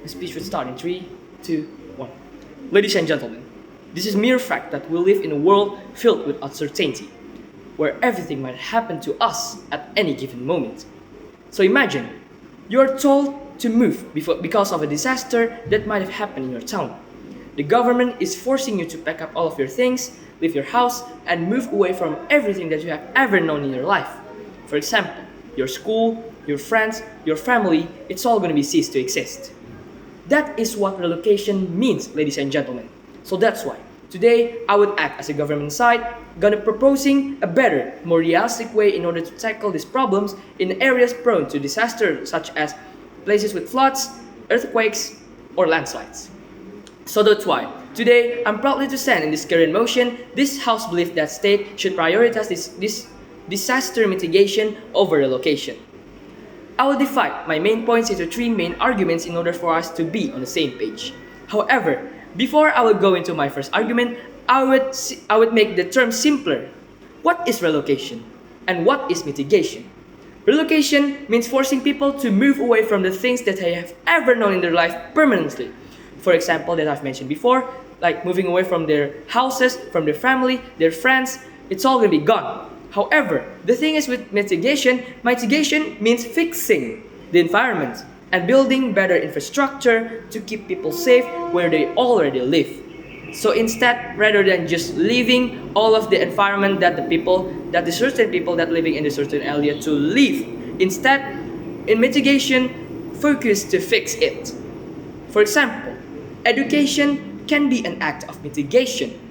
The speech would start in 3, 2, 1. Ladies and gentlemen, this is mere fact that we live in a world filled with uncertainty, where everything might happen to us at any given moment. So imagine, you are told to move because of a disaster that might have happened in your town. The government is forcing you to pack up all of your things, leave your house, and move away from everything that you have ever known in your life. For example, your school, your friends, your family, it's all going to be ceased to exist. That is what relocation means, ladies and gentlemen. So that's why today I would act as a government side, gonna proposing a better, more realistic way in order to tackle these problems in areas prone to disaster, such as places with floods, earthquakes, or landslides. So that's why today I'm proudly to stand in this current motion. This House believes that state should prioritize this disaster mitigation over relocation. I will divide my main points into three main arguments in order for us to be on the same page. However, before I will go into my first argument, I would make the term simpler. What is relocation? And what is mitigation? Relocation means forcing people to move away from the things that they have ever known in their life permanently. For example, that I've mentioned before, like moving away from their houses, from their family, their friends, it's all gonna be gone. However, the thing is with mitigation means fixing the environment and building better infrastructure to keep people safe where they already live. So instead, rather than just leaving all of the environment that the certain people that living in a certain area to live, instead, in mitigation, focus to fix it. For example, education can be an act of mitigation.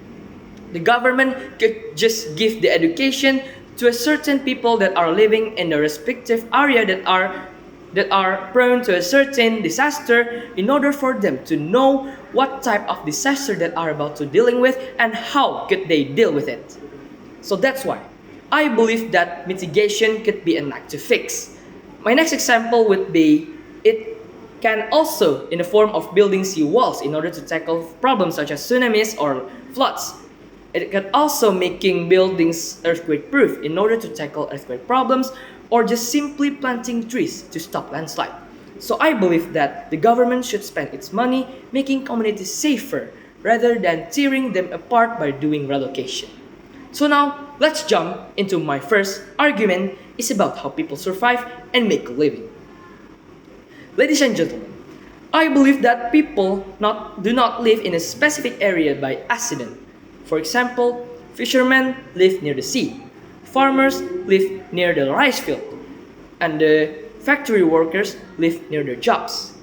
The government could just give the education to a certain people that are living in a respective area that are prone to a certain disaster in order for them to know what type of disaster that are about to dealing with and how could they deal with it. So that's why I believe that mitigation could be an act to fix. My next example would be it can also in the form of building sea walls in order to tackle problems such as tsunamis or floods. It can also making buildings earthquake proof in order to tackle earthquake problems or just simply planting trees to stop landslide. So I believe that the government should spend its money making communities safer rather than tearing them apart by doing relocation. So now let's jump into my first argument is about how people survive and make a living. Ladies and gentlemen, I believe that people do not live in a specific area by accident. For example, fishermen live near the sea, farmers live near the rice field, and the factory workers live near their jobs.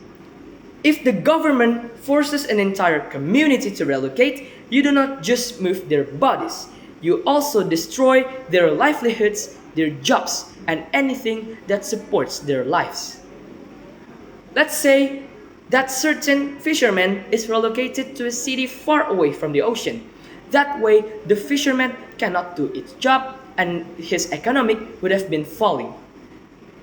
If the government forces an entire community to relocate, you do not just move their bodies, you also destroy their livelihoods, their jobs, and anything that supports their lives. Let's say that certain fisherman is relocated to a city far away from the ocean. That way, the fisherman cannot do its job and his economic would have been falling.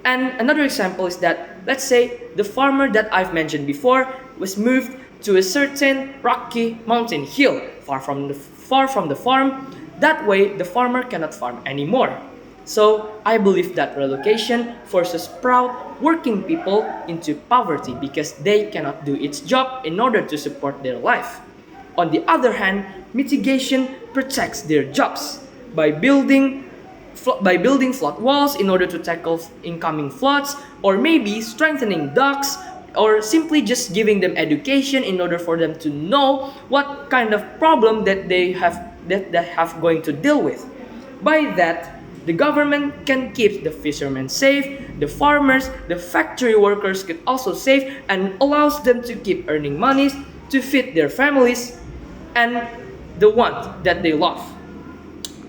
And another example is that, let's say, the farmer that I've mentioned before was moved to a certain rocky mountain hill far from the farm. That way, the farmer cannot farm anymore. So, I believe that relocation forces proud working people into poverty because they cannot do its job in order to support their life. On the other hand, mitigation protects their jobs by building flood walls in order to tackle incoming floods, or maybe strengthening docks, or simply just giving them education in order for them to know what kind of problem that they have going to deal with. By that, the government can keep the fishermen safe, the farmers, the factory workers get also safe, and allows them to keep earning money to feed their families and the one that they love.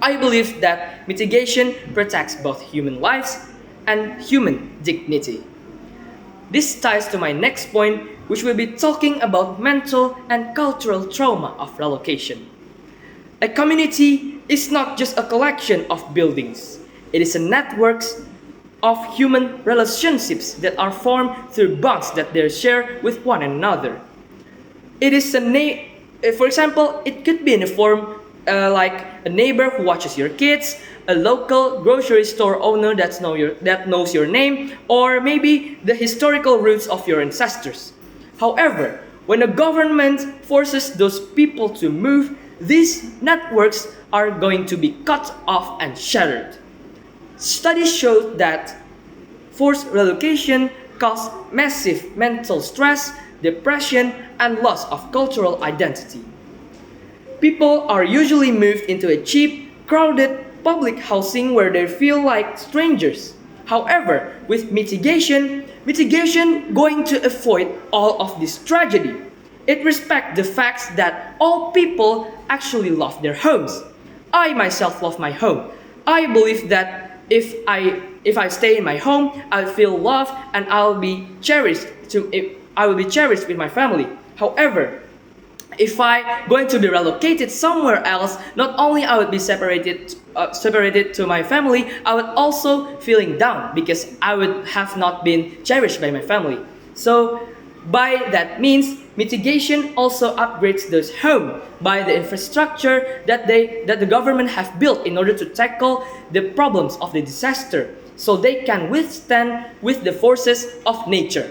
I believe that mitigation protects both human lives and human dignity. This ties to my next point, which will be talking about mental and cultural trauma of relocation. A community is not just a collection of buildings. It is a network of human relationships that are formed through bonds that they share with one another. It is for example, it could be in a form like a neighbor who watches your kids, a local grocery store owner that knows your name, or maybe the historical roots of your ancestors. However, when a government forces those people to move, these networks are going to be cut off and shattered. Studies show that forced relocation causes massive mental stress, depression, and loss of cultural identity. People are usually moved into a cheap, crowded public housing where they feel like strangers. However, with mitigation going to avoid all of this tragedy. It respects the fact that all people actually love their homes. I myself love my home. I believe that if I stay in my home, I'll feel loved and I will be cherished with my family. However, if I going to be relocated somewhere else, not only I would be separated to my family, I would also feeling down because I would have not been cherished by my family. So by that means, mitigation also upgrades those homes by the infrastructure that the government have built in order to tackle the problems of the disaster, so they can withstand with the forces of nature.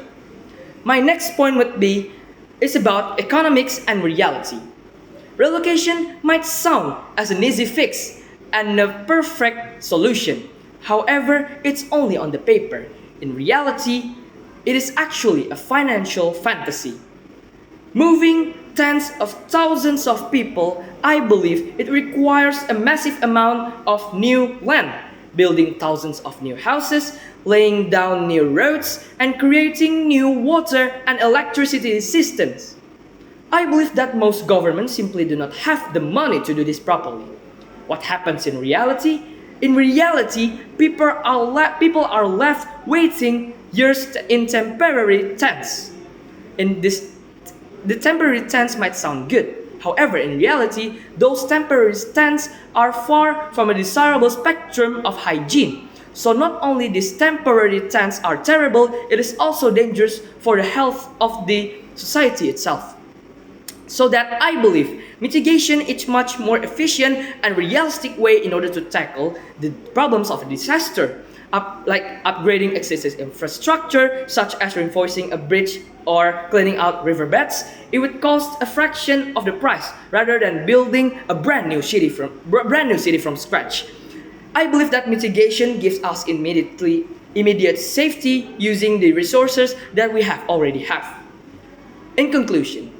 My next point would be is about economics and reality. Relocation might sound as an easy fix and a perfect solution. However, it's only on the paper. In reality, it is actually a financial fantasy. Moving tens of thousands of people, I believe it requires a massive amount of new land, building thousands of new houses, laying down new roads, and creating new water and electricity systems. I believe that most governments simply do not have the money to do this properly. What happens in reality? In reality, people are left waiting years in temporary tents. The temporary tents might sound good. However, in reality, those temporary tents are far from a desirable spectrum of hygiene. So not only these temporary tents are terrible, it is also dangerous for the health of the society itself. So that I believe mitigation is much more efficient and realistic way in order to tackle the problems of a disaster. Like upgrading existing infrastructure, such as reinforcing a bridge or cleaning out riverbeds, it would cost a fraction of the price rather than building a brand new city from scratch. I believe that mitigation gives us immediate safety using the resources that we already have. In conclusion,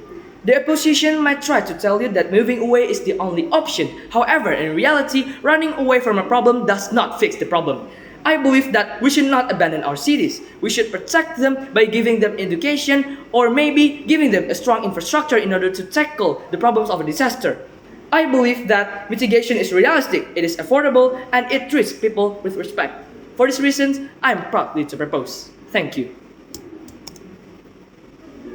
the opposition might try to tell you that moving away is the only option. However, in reality, running away from a problem does not fix the problem. I believe that we should not abandon our cities. We should protect them by giving them education or maybe giving them a strong infrastructure in order to tackle the problems of a disaster. I believe that mitigation is realistic, it is affordable, and it treats people with respect. For these reasons, I am proudly to propose. Thank you.